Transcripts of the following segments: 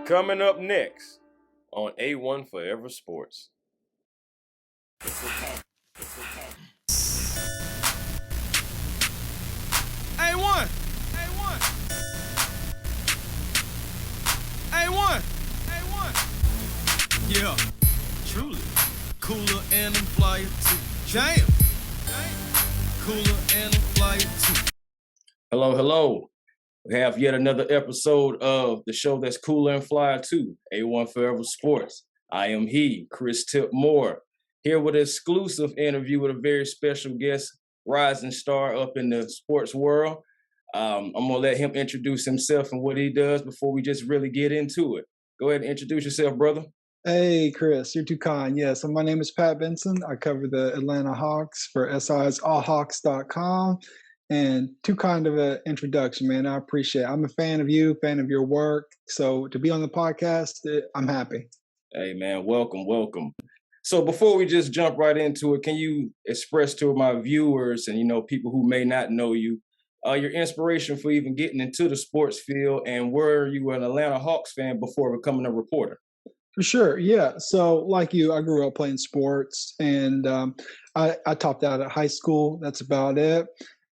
Coming up next on A1Forever Sports. A1. Yeah, truly. Cooler and I'm flyer too. Jam. Cooler and I'm flyer too. Hello. We have yet another episode of the show that's cooler and flyer too, A1Forever Sports. I am Chris Tip Moore, here with an exclusive interview with a very special guest, rising star up in the sports world. I'm going to let him introduce himself and what he does before we just really get into it. Go ahead and introduce yourself, brother. Hey, Chris, you're too kind. Yeah, so my name is Pat Benson. I cover the Atlanta Hawks for SI's allhawks.com. And too kind of an introduction, man. I appreciate it. I'm a fan of you, fan of your work. So to be on the podcast, I'm happy. Hey, man, welcome. So before we just jump right into it, can you express to my viewers and, people who may not know you, your inspiration for even getting into the sports field, and were you an Atlanta Hawks fan before becoming a reporter? For sure, yeah. So like you, I grew up playing sports, and I topped out at high school. That's about it.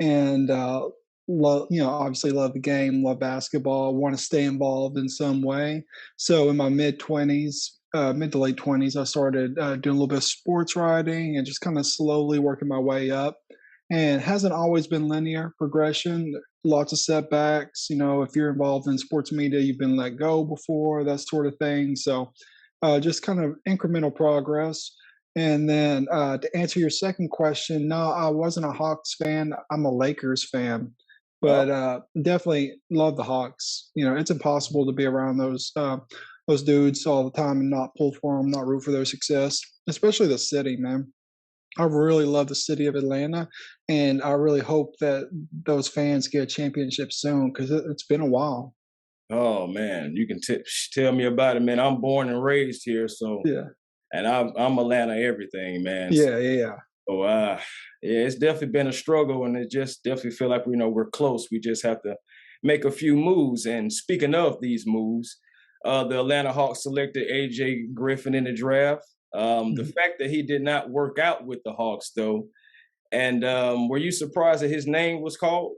And obviously love the game, love basketball, want to stay involved in some way. So in my mid to late 20s, I started doing a little bit of sports writing and just kind of slowly working my way up. And it hasn't always been linear progression. Lots of setbacks. If you're involved in sports media, you've been let go before, that sort of thing. So just kind of incremental progress. And then to answer your second question, no, I wasn't a Hawks fan. I'm a Lakers fan, but definitely love the Hawks. It's impossible to be around those dudes all the time and not pull for them, not root for their success, especially the city, man. I really love the city of Atlanta, and I really hope that those fans get a championship soon because it's been a while. Oh, man, you can tell me about it, man. I'm born and raised here, so yeah. And I'm Atlanta everything, man. Yeah. So, it's definitely been a struggle, and it just definitely feel like we're close. We just have to make a few moves. And speaking of these moves, the Atlanta Hawks selected AJ Griffin in the draft. The fact that he did not work out with the Hawks, though, and were you surprised that his name was called?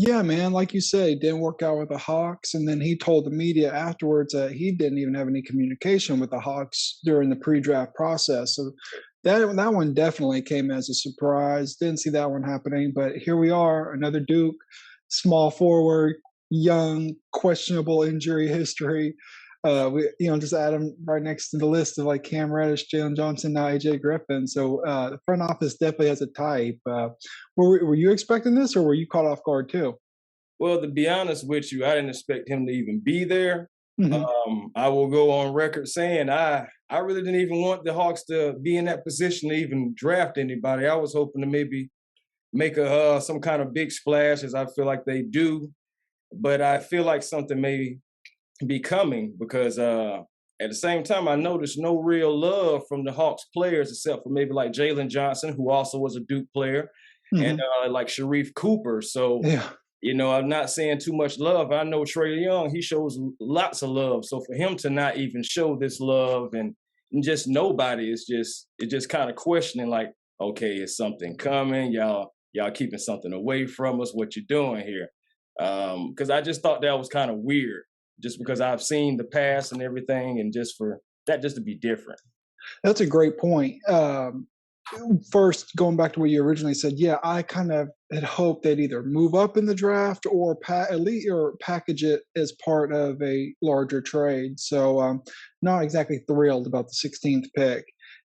Yeah, man, like you say, didn't work out with the Hawks. And then he told the media afterwards that he didn't even have any communication with the Hawks during the pre-draft process. So that one definitely came as a surprise. Didn't see that one happening. But here we are, another Duke, small forward, young, questionable injury history. Just add him right next to the list of like Cam Reddish, Jalen Johnson, now AJ Griffin. So the front office definitely has a type. Were you expecting this, or were you caught off guard too? Well, to be honest with you, I didn't expect him to even be there. Mm-hmm. I will go on record saying I really didn't even want the Hawks to be in that position to even draft anybody. I was hoping to maybe make some kind of big splash, as I feel like they do. But I feel like something may be coming because at the same time, I noticed no real love from the Hawks players except for maybe like Jalen Johnson, who also was a Duke player, and like Sharif Cooper. So, yeah. I'm not saying too much love. I know Trae Young, he shows lots of love. So for him to not even show this love and just nobody is just kind of questioning like, okay, is something coming? Y'all keeping something away from us? What you doing here? Because I just thought that was kind of weird. Just because I've seen the past and everything, and just for that just to be different. That's a great point. First, going back to what you originally said, yeah, I kind of had hoped they'd either move up in the draft or package it as part of a larger trade. So not exactly thrilled about the 16th pick.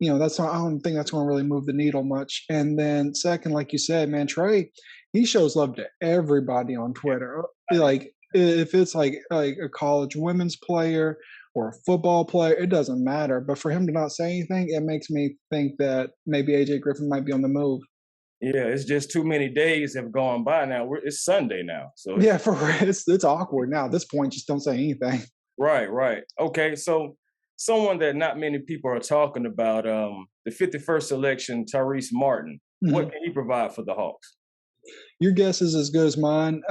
I don't think that's going to really move the needle much. And then second, like you said, man, Trae, he shows love to everybody on Twitter. Like, if it's like a college women's player or a football player, it doesn't matter. But for him to not say anything, it makes me think that maybe AJ Griffin might be on the move. Yeah, it's just too many days have gone by now. It's Sunday now. So yeah, it's awkward now. At this point, just don't say anything. Right. Okay, so someone that not many people are talking about, the 51st selection, Tyrese Martin. What can he provide for the Hawks? Your guess is as good as mine.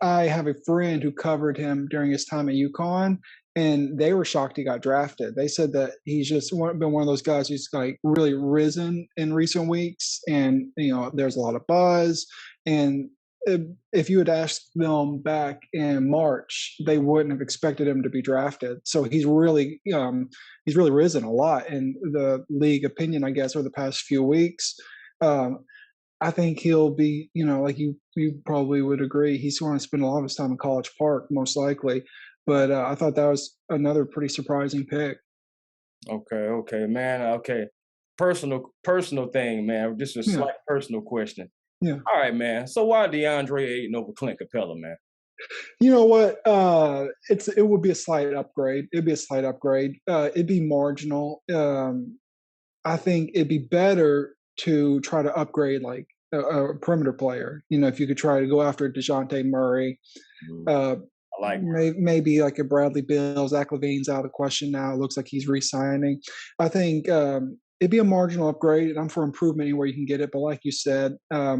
I have a friend who covered him during his time at UConn, and they were shocked he got drafted. They said that he's just been one of those guys who's like really risen in recent weeks, and there's a lot of buzz. And if you had asked them back in March, they wouldn't have expected him to be drafted. So he's really risen a lot in the league opinion, I guess, over the past few weeks. I think he'll be, like you probably would agree, he's going to spend a lot of his time in College Park, most likely. But I thought that was another pretty surprising pick. Okay, man. Okay, personal thing, man. Just a slight personal question. Yeah. All right, man. So why DeAndre Ayton over Clint Capella, man? You know what? It would be a slight upgrade. It'd be a slight upgrade. It'd be marginal. I think it'd be better to try to upgrade like a perimeter player. If you could try to go after DeJounte Murray, I like maybe like a Bradley Beal. Zach LaVine's out of the question now. It looks like he's re-signing. I think it'd be a marginal upgrade, and I'm for improvement anywhere you can get it. But like you said, I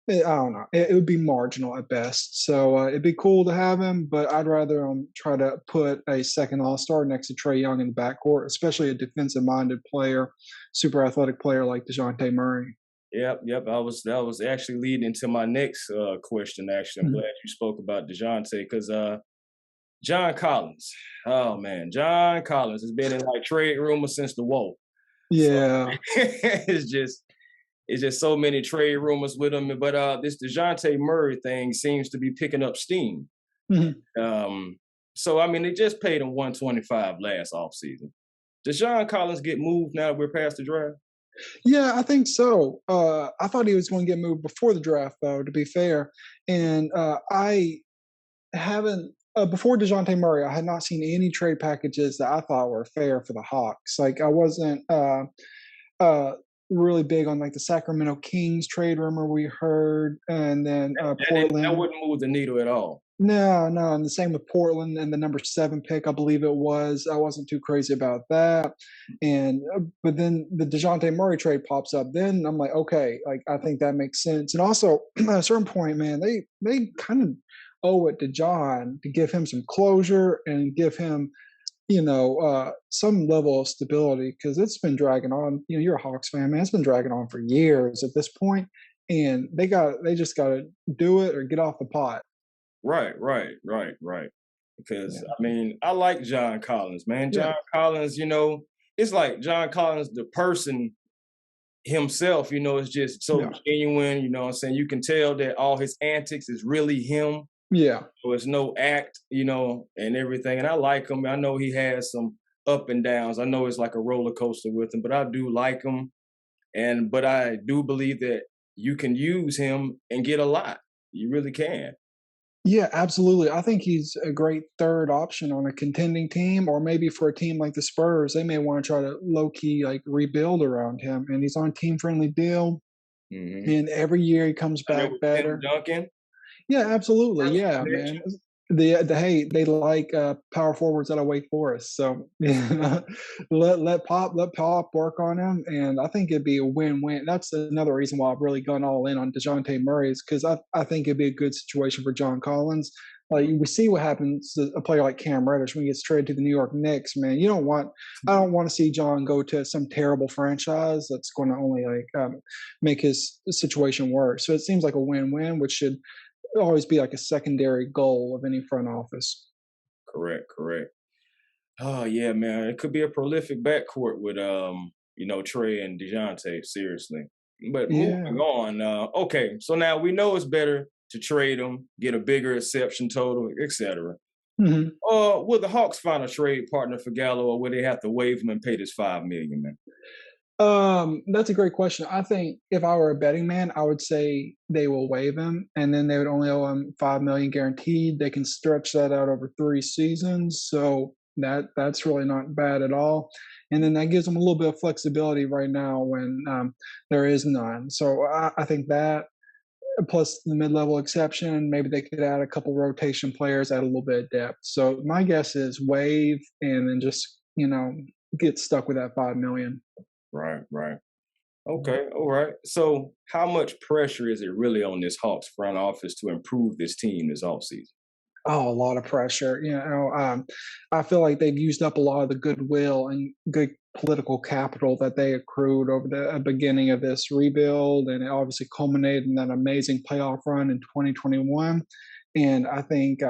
don't know. It would be marginal at best. So it'd be cool to have him, but I'd rather try to put a second All-Star next to Trae Young in the backcourt, especially a defensive-minded player, super athletic player like DeJounte Murray. Yep. That was actually leading to my next question. Actually, I'm glad you spoke about DeJounte because John Collins. Oh man, John Collins has been in like trade rumors since the Whoa. Yeah, so, it's just so many trade rumors with him. But this DeJounte Murray thing seems to be picking up steam. Mm-hmm. So I mean, they just paid him $125 last offseason. Does John Collins get moved now that we're past the draft? Yeah, I think so. I thought he was going to get moved before the draft, though, to be fair. And I haven't, before DeJounte Murray, I had not seen any trade packages that I thought were fair for the Hawks. Like, I wasn't really big on, like, the Sacramento Kings trade rumor we heard, and then Portland. That wouldn't move the needle at all. No, and the same with Portland and the number 7 pick, I believe it was. I wasn't too crazy about that. And but then the DeJounte Murray trade pops up. Then I'm like, okay, like I think that makes sense. And also at a certain point, man, they kind of owe it to John to give him some closure and give him, some level of stability because it's been dragging on. You're a Hawks fan, man. It's been dragging on for years at this point, and they just got to do it or get off the pot. Right. Because, I mean, I like John Collins, man. John Collins, it's like John Collins, the person himself, is just so genuine, you know what I'm saying? You can tell that all his antics is really him. Yeah. So it's no act, and everything. And I like him. I know he has some up and downs. I know it's like a roller coaster with him, but I do like him. But I do believe that you can use him and get a lot. You really can. Yeah, absolutely. I think he's a great third option on a contending team, or maybe for a team like the Spurs, they may want to try to low-key like rebuild around him. And he's on a team-friendly deal, and every year he comes back better. Duncan? Yeah, absolutely. Yeah, man. They like power forwards out of Wake Forest, so let Pop work on him, and I think it'd be a win-win. That's another reason why I've really gone all in on DeJounte Murray, is because I think it'd be a good situation for John Collins. Like we see what happens to a player like Cam Reddish when he gets traded to the New York Knicks. Man, I don't want to see John go to some terrible franchise that's going to only make his situation worse. So it seems like a win-win, which should always be like a secondary goal of any front office. Correct. Oh yeah, man. It could be a prolific backcourt with Trae and DeJounte, seriously. But moving on, okay, so now we know it's better to trade them, get a bigger exception total, etc. Will the Hawks find a trade partner for Gallo, or will they have to waive him and pay this $5 million, man? That's a great question. I think if I were a betting man, I would say they will waive him, and then they would only owe him $5 million guaranteed. They can stretch that out over 3 seasons, so that's really not bad at all. And then that gives them a little bit of flexibility right now when there is none. So I think that, plus the mid-level exception, maybe they could add a couple rotation players, add a little bit of depth. So my guess is waive and then just get stuck with that $5 million. Right. Okay, all right. So, how much pressure is it really on this Hawks front office to improve this team this offseason? Oh, a lot of pressure. I feel like they've used up a lot of the goodwill and good political capital that they accrued over the beginning of this rebuild, and it obviously culminated in that amazing playoff run in 2021. And I think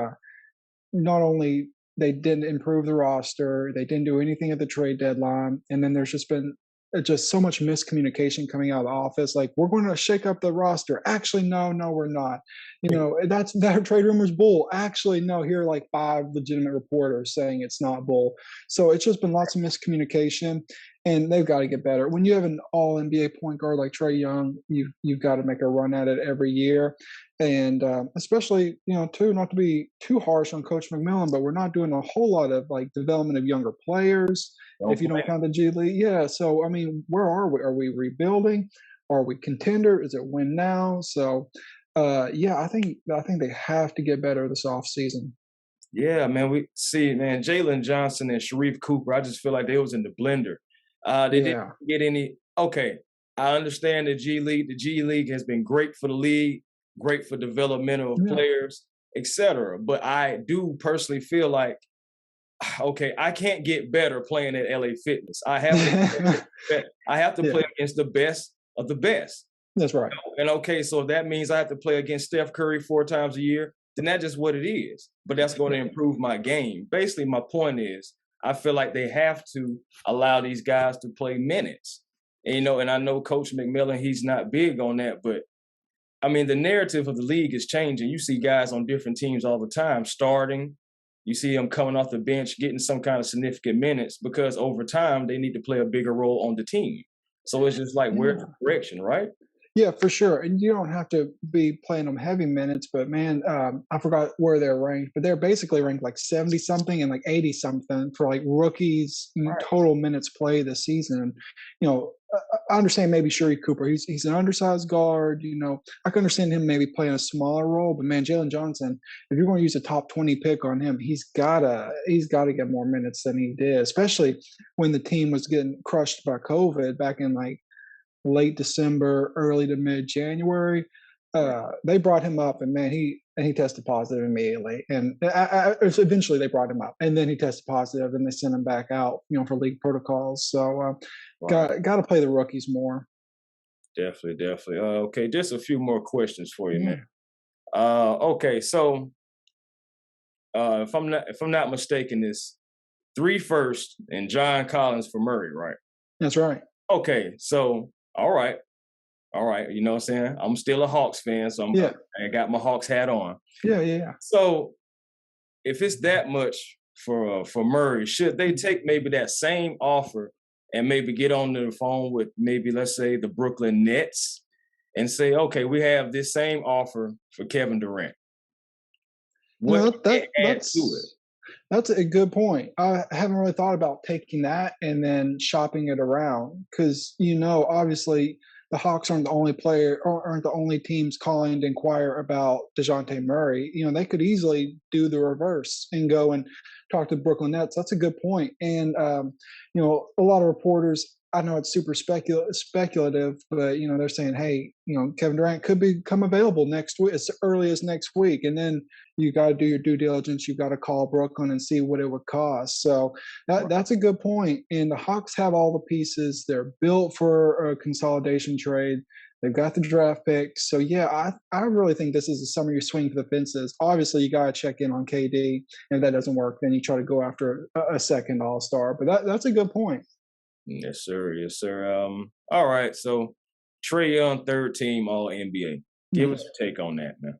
not only they didn't improve the roster, they didn't do anything at the trade deadline, and then there's just been just so much miscommunication coming out of the office. Like, we're going to shake up the roster. Actually, no, we're not. That trade rumor's bull. Actually, no. Here are like 5 legitimate reporters saying it's not bull. So it's just been lots of miscommunication, and they've got to get better. When you have an All NBA point guard like Trae Young, you've got to make a run at it every year. And especially, too, not to be too harsh on Coach McMillan, but we're not doing a whole lot of like development of younger players. If you don't count the G League, yeah. So I mean, where are we? Are we rebuilding? Are we contender? Is it win now? So, yeah, I think they have to get better this offseason. Yeah, man. We see, man, Jalen Johnson and Sharif Cooper. I just feel like they was in the blender. They didn't get any. Okay, I understand the G League. The G League has been great for the league, great for developmental players, etc. But I do personally feel like, okay, I can't get better playing at LA Fitness. I have to play against the best of the best. That's right. And okay, so that means I have to play against Steph Curry 4 times a year. Then that's just what it is. But that's going to improve my game. Basically, my point is, I feel like they have to allow these guys to play minutes. And, and I know Coach McMillan, he's not big on that, but I mean, the narrative of the league is changing. You see guys on different teams all the time starting. You see them coming off the bench, getting some kind of significant minutes because over time they need to play a bigger role on the team. So it's just like, where's the direction, right? Yeah, for sure. And you don't have to be playing them heavy minutes, but man, I forgot where they're ranked, but they're basically ranked like 70 something and like 80 something for like rookies total minutes played this season. I understand maybe Sharif Cooper. He's an undersized guard. I can understand him maybe playing a smaller role, but man, Jalen Johnson, if you're going to use a top 20 pick on him, he's gotta get more minutes than he did, especially when the team was getting crushed by COVID back in like late December, early to mid-January. They brought him up, and man, he tested positive immediately. And eventually they brought him up, and then he tested positive, and they sent him back out, for league protocols. So got to play the rookies more. Definitely. Okay, just a few more questions for you, man. Okay, so if I'm not mistaken, it's 3 firsts and John Collins for Murray, right? That's right. Okay, so all right. You know what I'm saying? I'm still a Hawks fan, so I got my Hawks hat on. Yeah. So if it's that much for Murray, should they take maybe that same offer and maybe get on the phone with maybe, let's say, the Brooklyn Nets and say, okay, we have this same offer for Kevin Durant? That's a good point. I haven't really thought about taking that and then shopping it around because, obviously the Hawks aren't the only teams calling to inquire about DeJounte Murray. They could easily do the reverse and go and talk to the Brooklyn Nets. That's a good point. And, a lot of reporters, I know it's super speculative, but, they're saying, hey, Kevin Durant could become available next week, as early as next week. And then you got to do your due diligence. You got to call Brooklyn and see what it would cost. So that's a good point. And the Hawks have all the pieces. They're built for a consolidation trade. They've got the draft picks. So, yeah, I really think this is the summer you swing for the fences. Obviously, you got to check in on KD. And if that doesn't work, then you try to go after a second all-star. But that's a good point. Yes, sir. All right. So Trae Young, 3rd team All NBA. Give us your take on that, man.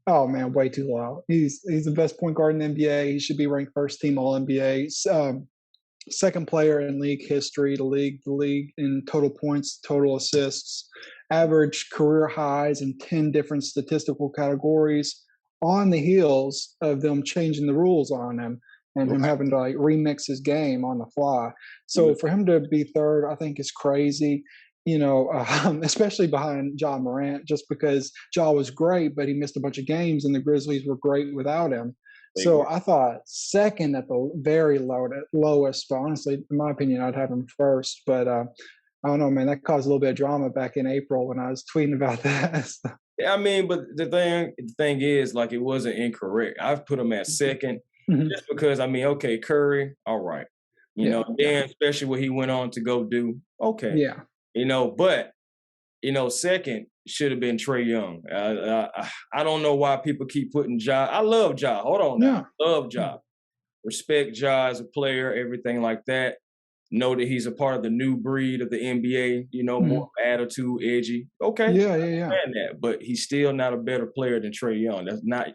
Oh man, way too low. He's the best point guard in the NBA. He should be ranked 1st team All NBA. 2nd player in league history to lead the league in total points, total assists, average career highs in 10 different statistical categories on the heels of them changing the rules on him and him having to like remix his game on the fly. So for him to be 3rd, I think is crazy. Especially behind Ja Morant, just because Ja was great, but he missed a bunch of games, and the Grizzlies were great without him. So I thought 2nd at the very lowest. But honestly, in my opinion, I'd have him 1st. But I don't know, man. That caused a little bit of drama back in April when I was tweeting about that. Yeah, I mean, but the thing is, like, it wasn't incorrect. I've put him at second Mhm. just because, I mean, okay, Curry, all right. Yeah, Then especially what he went on to go do, okay. yeah, But, second should have been Trae Young. I don't know why people keep putting Ja. I love Ja. Hold on now. yeah. Love Ja. Respect Ja as a player, everything like that. Know that he's a part of the new breed of the NBA, more attitude, edgy. Okay, Yeah, I yeah, yeah. understand that, but he's still not a better player than Trae Young. That's not.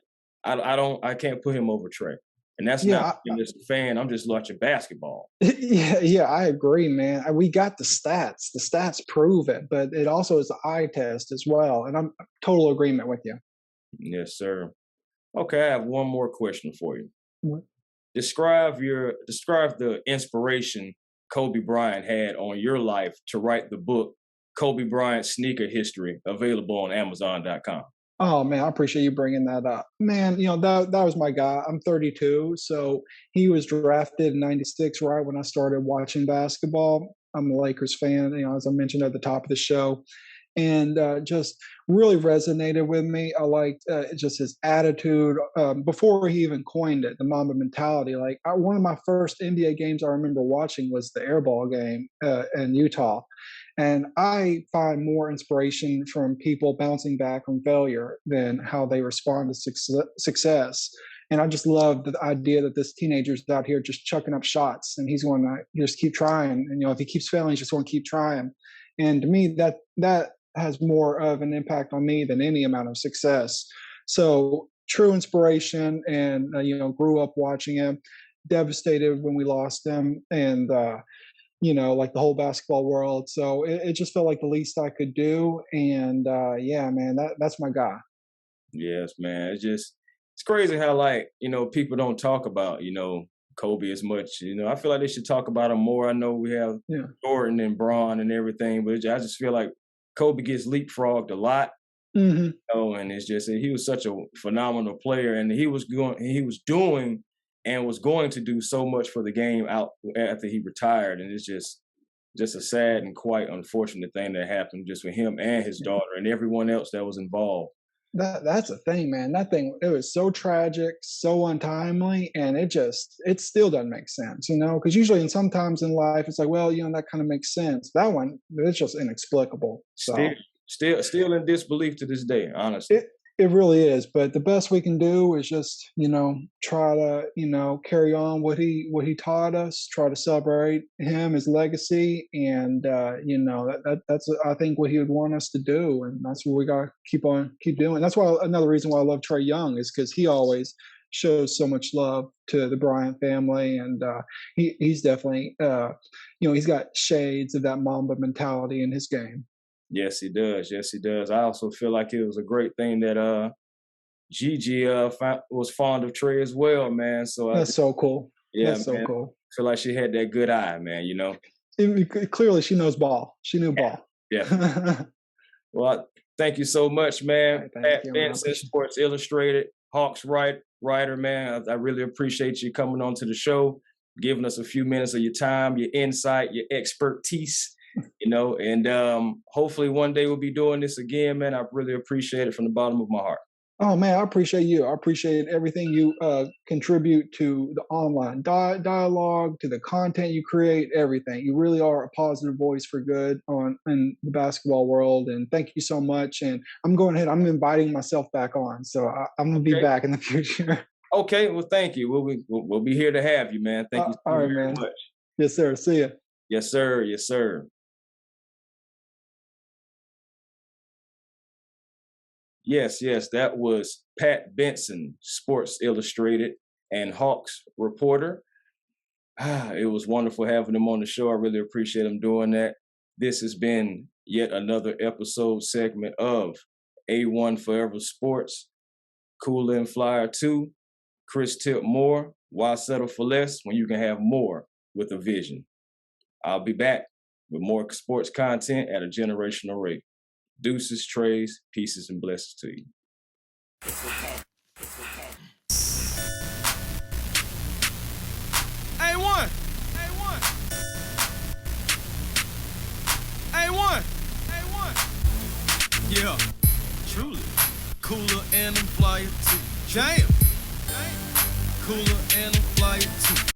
I can't put him over Trae, and that's Yeah, not. I'm just a fan. I'm just watching basketball. yeah, I agree, man. We got the stats. The stats prove it, but it also is an eye test as well. And I'm total agreement with you. Yes, sir. Okay, I have one more question for you. What? Describe the inspiration Kobe Bryant had on your life to write the book Kobe Bryant Sneaker History, available on Amazon.com. Oh man, I appreciate you bringing that up. Man, that was my guy. I'm 32, so he was drafted in '96, right when I started watching basketball. I'm a Lakers fan, as I mentioned at the top of the show, and just really resonated with me. I liked just his attitude before he even coined it, the Mamba mentality. Like one of my first NBA games I remember watching was the Airball game in Utah. And I find more inspiration from people bouncing back from failure than how they respond to success. And I just love the idea that this teenager's out here just chucking up shots, and he's going to just keep trying. And if he keeps failing, he's just going to keep trying. And to me, that has more of an impact on me than any amount of success. So true inspiration, and grew up watching him. Devastated when we lost him, and like the whole basketball world. So it just felt like the least I could do. And yeah, man, that's my guy. Yes, man. It's crazy how, like, people don't talk about, Kobe as much. I feel like they should talk about him more. I know we have Jordan and Braun and everything, but I just feel like Kobe gets leapfrogged a lot. Mm-hmm. And it's just, he was such a phenomenal player, and he was doing and was going to do so much for the game out after he retired. And it's just a sad and quite unfortunate thing that happened just with him and his daughter and everyone else that was involved. That's the thing, man. That thing, it was so tragic, so untimely, and it still doesn't make sense, because usually and sometimes in life it's like, well, that kind of makes sense. That one, it's just inexplicable. So Still in disbelief to this day, honestly. It really is, but the best we can do is just, try to, carry on what he taught us, try to celebrate him, his legacy, and that's I think what he would want us to do, and that's what we got to keep doing. That's why another reason why I love Trae Young is because he always shows so much love to the Bryant family, and he's definitely he's got shades of that Mamba mentality in his game. Yes, he does. Yes, he does. I also feel like it was a great thing that Gigi was fond of Trae as well, man. So that's so cool. Yeah, that's so cool. I feel like she had that good eye, man. Clearly, she knows ball. She knew ball. Yeah. Well, thank you so much, man. Right, Pat Benson, Sports Illustrated, Hawks writer, man. I really appreciate you coming on to the show, giving us a few minutes of your time, your insight, your expertise. And hopefully one day we'll be doing this again, man. I really appreciate it from the bottom of my heart. Oh man, I appreciate you. I appreciate everything you contribute to the online dialogue, to the content you create, everything. You really are a positive voice for good in the basketball world, and thank you so much. And I'm inviting myself back on, so I'm gonna be back in the future. Okay, well, thank you. We'll be here to have you, man. Thank you so very much. Yes, sir. See ya. Yes, sir. Yes, sir. Yes, that was Pat Benson, Sports Illustrated and Hawks reporter. It was wonderful having him on the show. I really appreciate him doing that. This has been yet another segment of A1Forever Sports. Cooler and Flyer 2, Chris Tip Moore. Why settle for less when you can have more with a vision? I'll be back with more sports content at a generational rate. Deuces, trays, pieces, and blessings to you. A1. Yeah, truly. Cooler and I'm flyer too. Jam. Cooler and I'm flyer too.